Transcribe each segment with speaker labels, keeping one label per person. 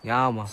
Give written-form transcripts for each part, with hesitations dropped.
Speaker 1: ياما.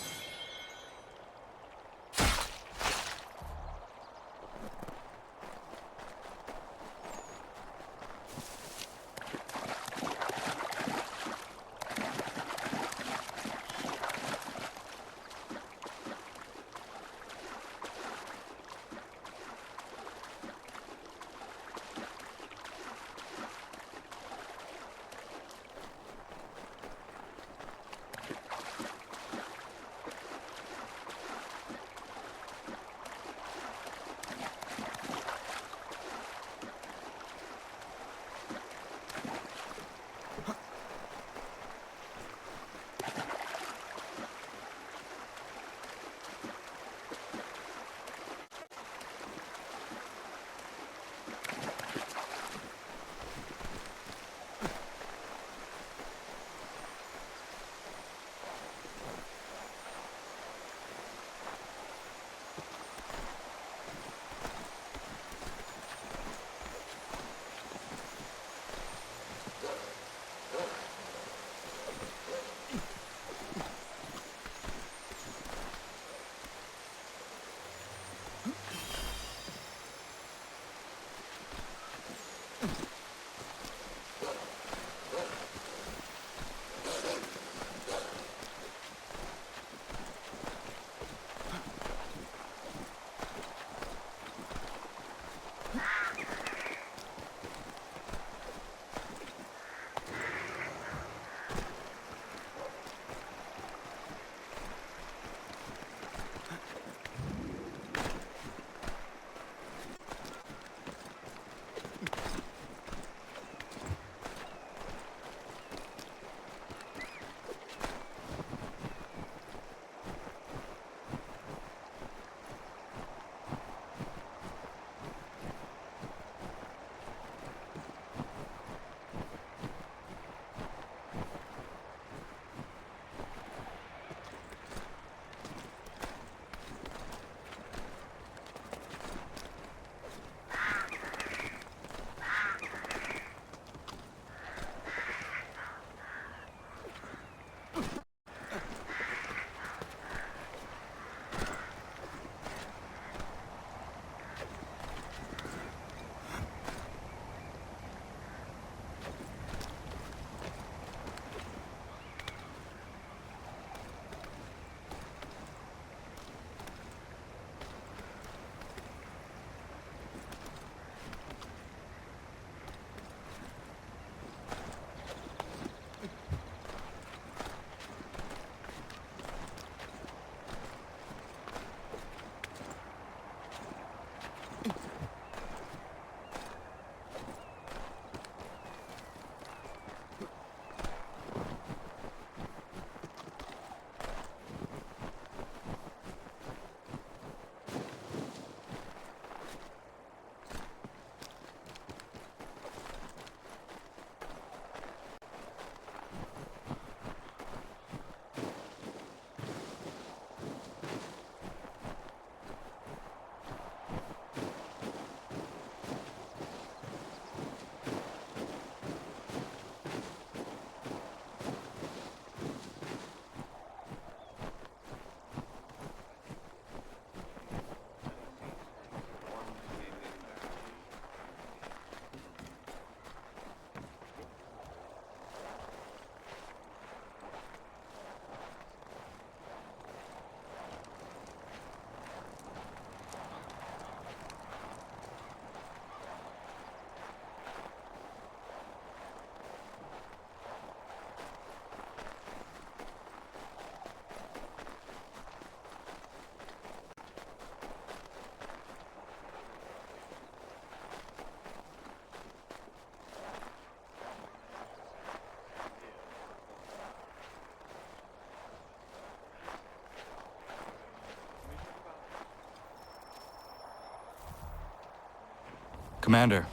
Speaker 2: Commander,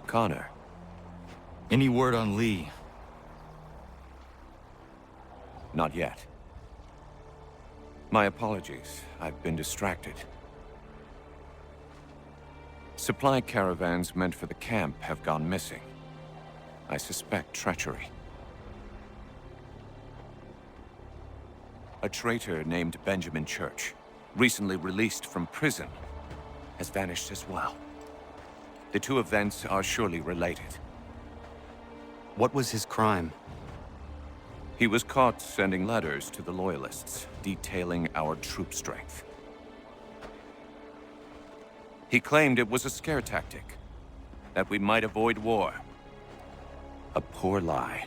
Speaker 3: Connor.
Speaker 2: any word on Lee?
Speaker 3: Not yet. My apologies. I've been distracted. Supply caravans meant for the camp have gone missing. I suspect treachery. A traitor named Benjamin Church, recently released from prison, has vanished as well. The two events are surely related.
Speaker 1: What was his crime?
Speaker 3: He was caught sending letters to the Loyalists, detailing our troop strength. He claimed it was a scare tactic, that we might avoid war. A poor lie.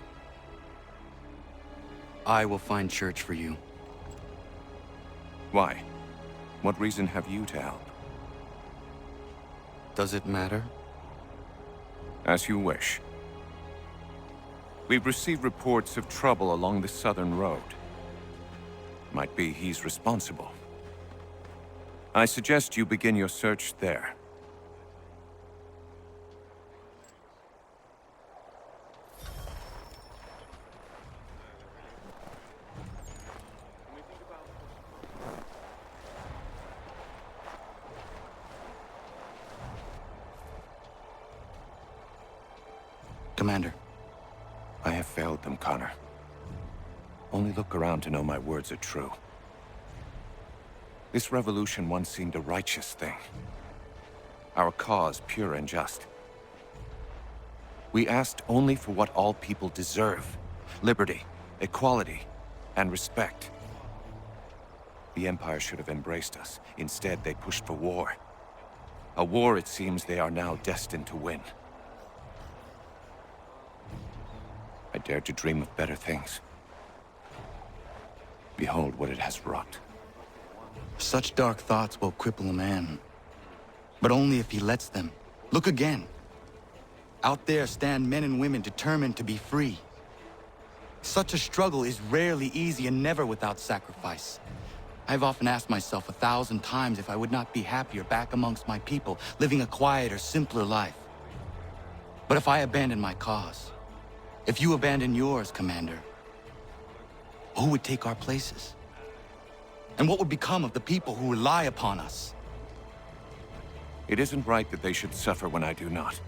Speaker 1: I will find Church for you.
Speaker 3: Why? What reason have you to help?
Speaker 1: Does it matter?
Speaker 3: As you wish. We've received reports of trouble along the southern road. Might be he's responsible. I suggest you begin your search there.
Speaker 1: Commander.
Speaker 3: I have failed them, Connor. Only look around to know my words are true. This revolution once seemed a righteous thing. Our cause pure and just. We asked only for what all people deserve. Liberty, equality, and respect. The Empire should have embraced us. Instead, they pushed for war. A war it seems they are now destined to win. I dared to dream of better things. Behold what it has wrought.
Speaker 1: Such dark thoughts will cripple a man. But only if he lets them. Look again. Out there stand men and women determined to be free. Such a struggle is rarely easy and never without sacrifice. I've often asked myself 1,000 times if I would not be happier back amongst my people, living a quieter, simpler life. But if I abandon my cause, if you abandon yours, Commander, who would take our places? And what would become of the people who rely upon us?
Speaker 3: It isn't right that they should suffer when I do not.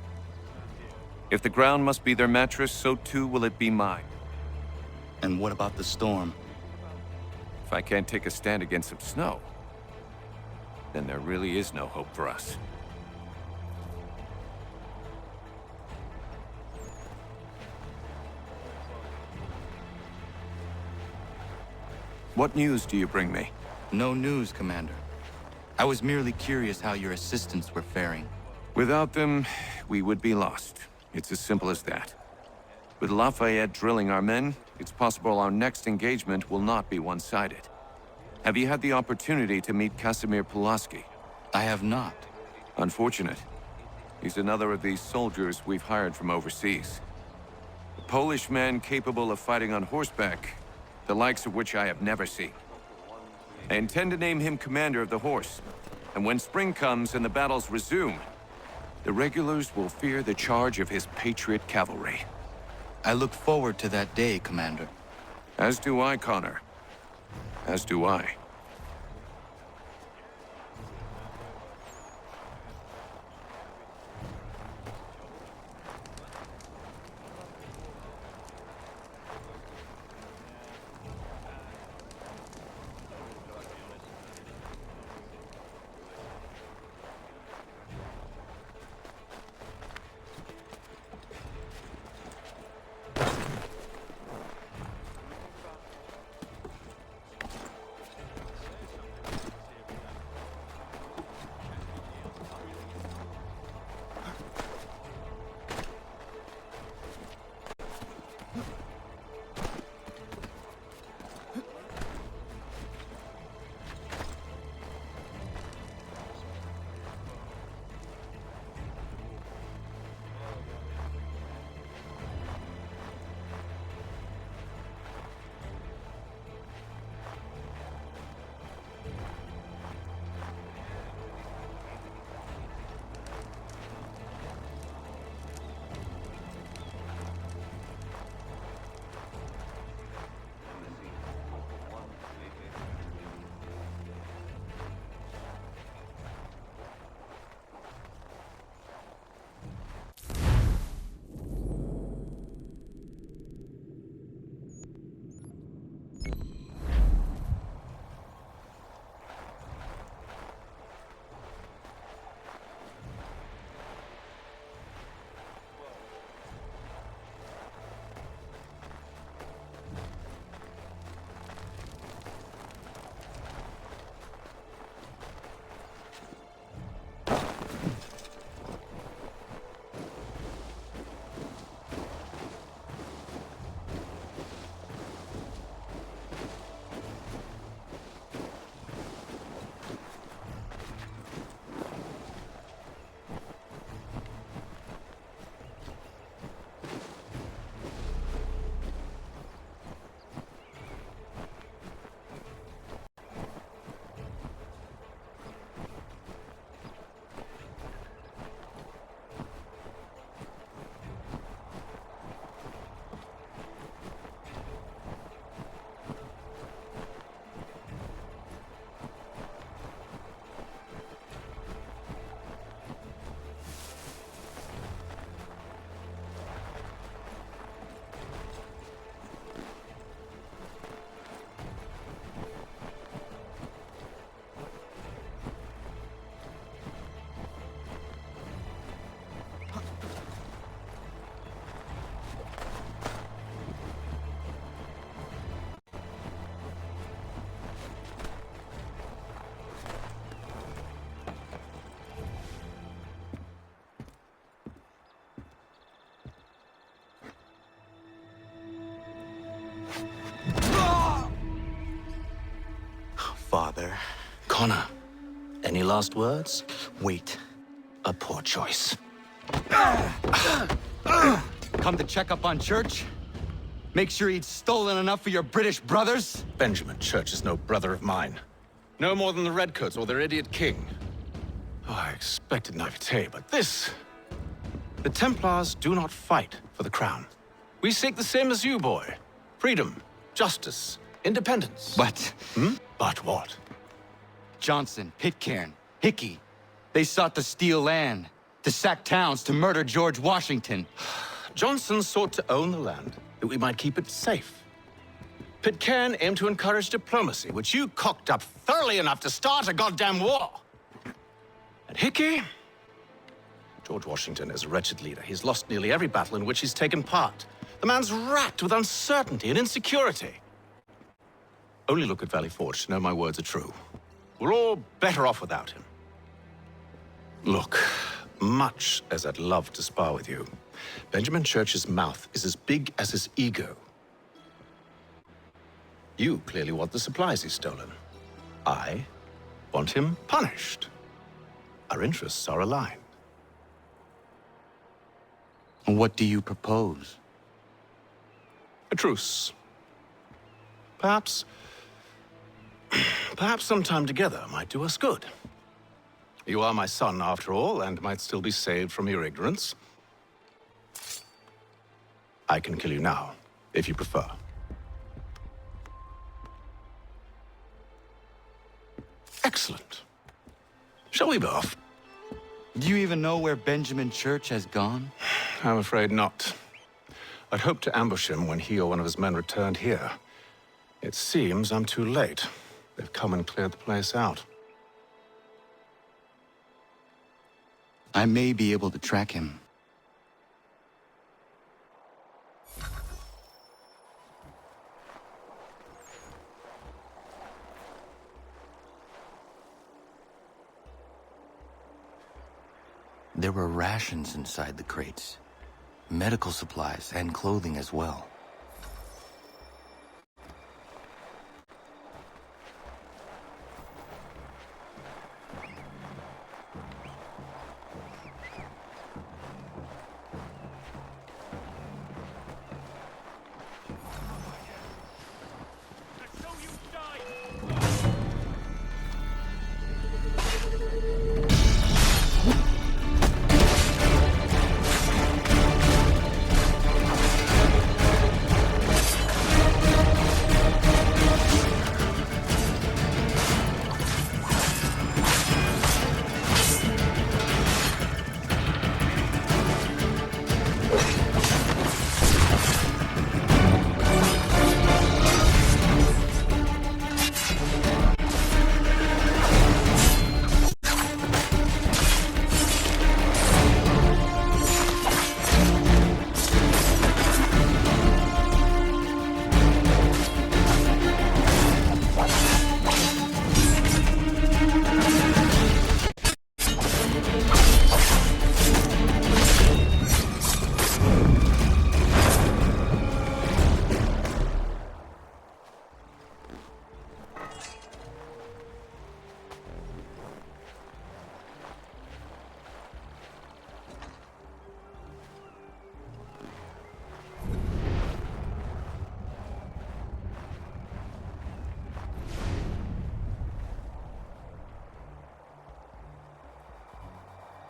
Speaker 3: If the ground must be their mattress, so too will it be mine.
Speaker 1: And what about the storm?
Speaker 3: If I can't take a stand against some snow, then there really is no hope for us. What news do you bring me?
Speaker 1: No news, Commander. I was merely curious how your assistants were faring.
Speaker 3: Without them, we would be lost. It's as simple as that. With Lafayette drilling our men, it's possible our next engagement will not be one-sided. Have you had the opportunity to meet Casimir Pulaski?
Speaker 1: I have not.
Speaker 3: Unfortunate. He's another of these soldiers we've hired from overseas. A Polish man capable of fighting on horseback, the likes of which I have never seen. I intend to name him commander of the horse, and when spring comes and the battles resume, the regulars will fear the charge of his patriot cavalry.
Speaker 1: I look forward to that day, Commander.
Speaker 3: As do I, Connor. As do I.
Speaker 4: Connor, any last words?
Speaker 1: Wait.
Speaker 4: A poor choice.
Speaker 1: Come to check up on Church? Make sure he'd stolen enough for your British brothers?
Speaker 4: Benjamin Church is no brother of mine. No more than the Redcoats or their idiot king. Oh, I expected naivete, but this... The Templars do not fight for the crown. We seek the same as you, boy. Freedom, justice, independence.
Speaker 1: But
Speaker 4: But what?
Speaker 1: Johnson, Pitcairn, Hickey, they sought to steal land, to sack towns, to murder George Washington.
Speaker 4: Johnson sought to own the land, that we might keep it safe. Pitcairn aimed to encourage diplomacy, which you cocked up thoroughly enough to start a goddamn war. And Hickey? George Washington is a wretched leader. He's lost nearly every battle in which he's taken part. The man's racked with uncertainty and insecurity. Only look at Valley Forge to know my words are true. We're all better off without him. Look, much as I'd love to spar with you, Benjamin Church's mouth is as big as his ego. You clearly want the supplies he's stolen. I want him punished. Our interests are aligned.
Speaker 1: What do you propose?
Speaker 4: A truce. Perhaps some time together might do us good. You are my son, after all, and might still be saved from your ignorance. I can kill you now, if you prefer. Excellent. Shall we be off?
Speaker 1: Do you even know where Benjamin Church has gone?
Speaker 4: I'm afraid not. I'd hoped to ambush him when he or one of his men returned here. It seems I'm too late. They've come and cleared the place out.
Speaker 1: I may be able to track him. There were rations inside the crates, medical supplies and clothing as well.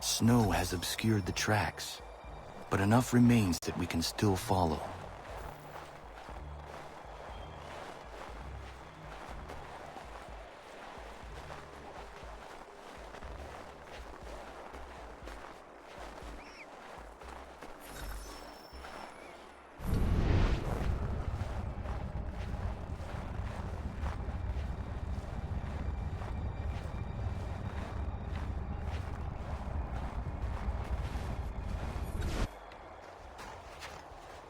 Speaker 1: Snow has obscured the tracks, but enough remains that we can still follow.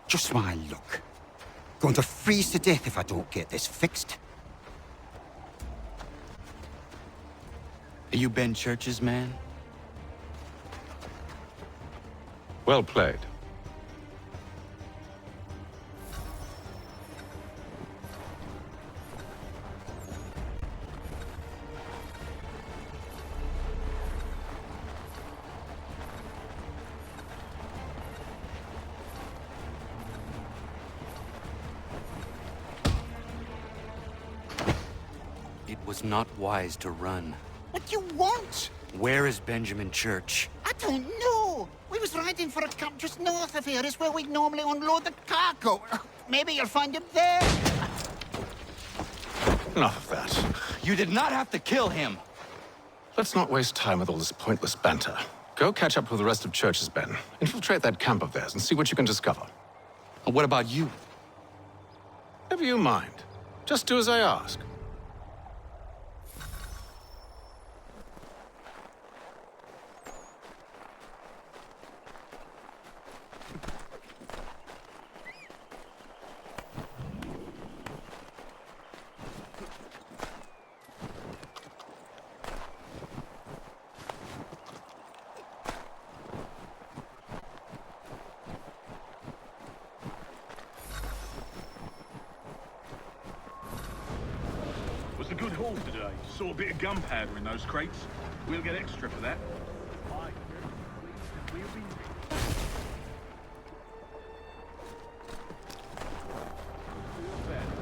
Speaker 5: Just my luck. Going to freeze to death if I don't get this fixed.
Speaker 1: Are you Ben Church's man?
Speaker 4: Well played.
Speaker 2: was not wise to run.
Speaker 5: What do you want?
Speaker 2: Where is Benjamin Church?
Speaker 5: I don't know. We was riding for a camp just north of here. It's where we'd normally unload the cargo. Maybe you'll find him there.
Speaker 4: Enough of that.
Speaker 1: You did not have to kill him.
Speaker 4: Let's not waste time with all this pointless banter. Go catch up with the rest of Church's men. Infiltrate that camp of theirs and see what you can discover.
Speaker 1: And what about you?
Speaker 4: Never you mind. Just do as I ask.
Speaker 6: Was a good haul today. Saw a bit of gunpowder in those crates. We'll get extra for that.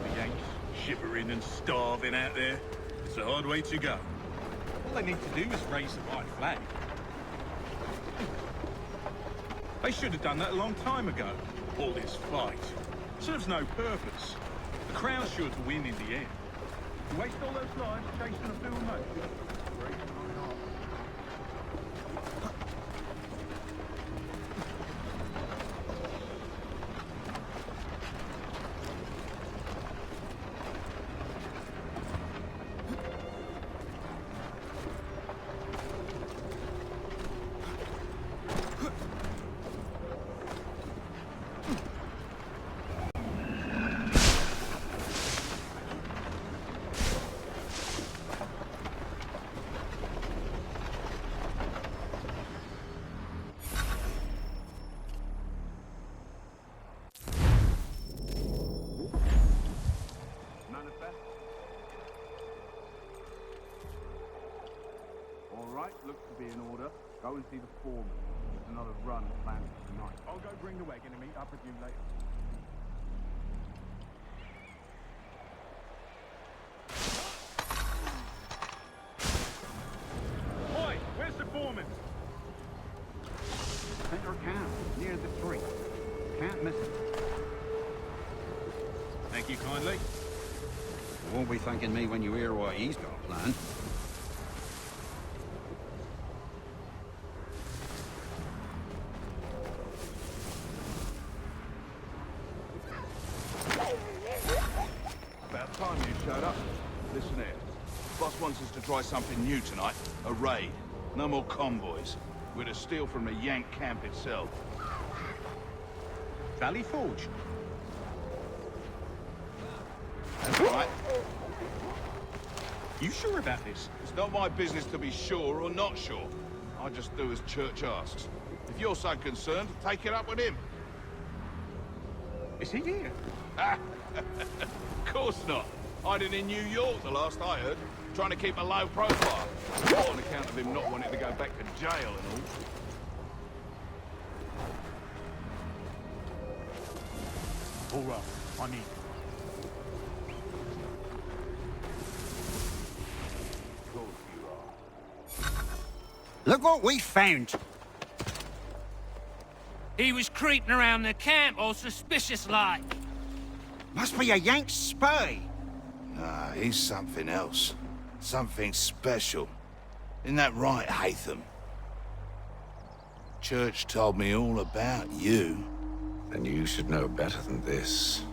Speaker 6: The Yanks shivering and starving out there. It's a hard way to go. All they need to do is raise the white flag. They should have done that a long time ago. All this fight serves no purpose. The Crown's sure to win in the end. You waste all those lives chasing a fool notion. Alright, looks to be in order. Go and see the foreman. There's another run planned for tonight. I'll go bring the wagon and meet up with you later. Oi, where's the foreman?
Speaker 5: Center camp, near the tree. Can't miss it.
Speaker 6: Thank you kindly.
Speaker 5: You won't be thanking me when you hear what he's got planned.
Speaker 6: About time you showed up. Listen here. Boss wants us to try something new tonight. A raid. No more convoys. We're to steal from the Yank camp itself. Valley Forge. That's right. You sure about this? It's not my business to be sure or not sure. I just do as Church asks. If you're so concerned, take it up with him. Is he here? Of course not. Hiding in New York, the last I heard. Trying to keep a low profile. On account of him not wanting to go back to jail and all. All right, I need. Of course you are.
Speaker 5: Look what we found.
Speaker 7: He was creeping around the camp all suspicious-like.
Speaker 5: Must be a Yank spy.
Speaker 8: Nah, he's something else. Something special. Isn't that right, Haytham? Church told me all about you.
Speaker 4: Then you should know better than this.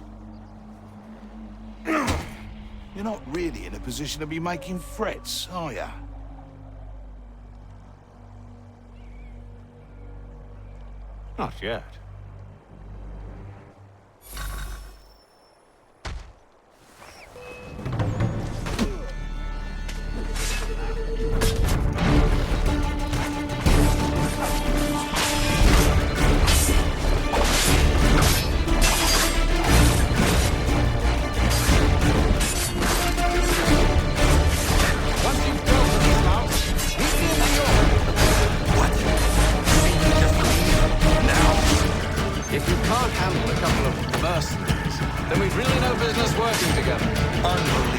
Speaker 8: You're not really in a position to be making threats, are ya?
Speaker 4: Not yet. If you can't handle a couple of mercenaries, then we've really no business working together.
Speaker 1: Unbelievable.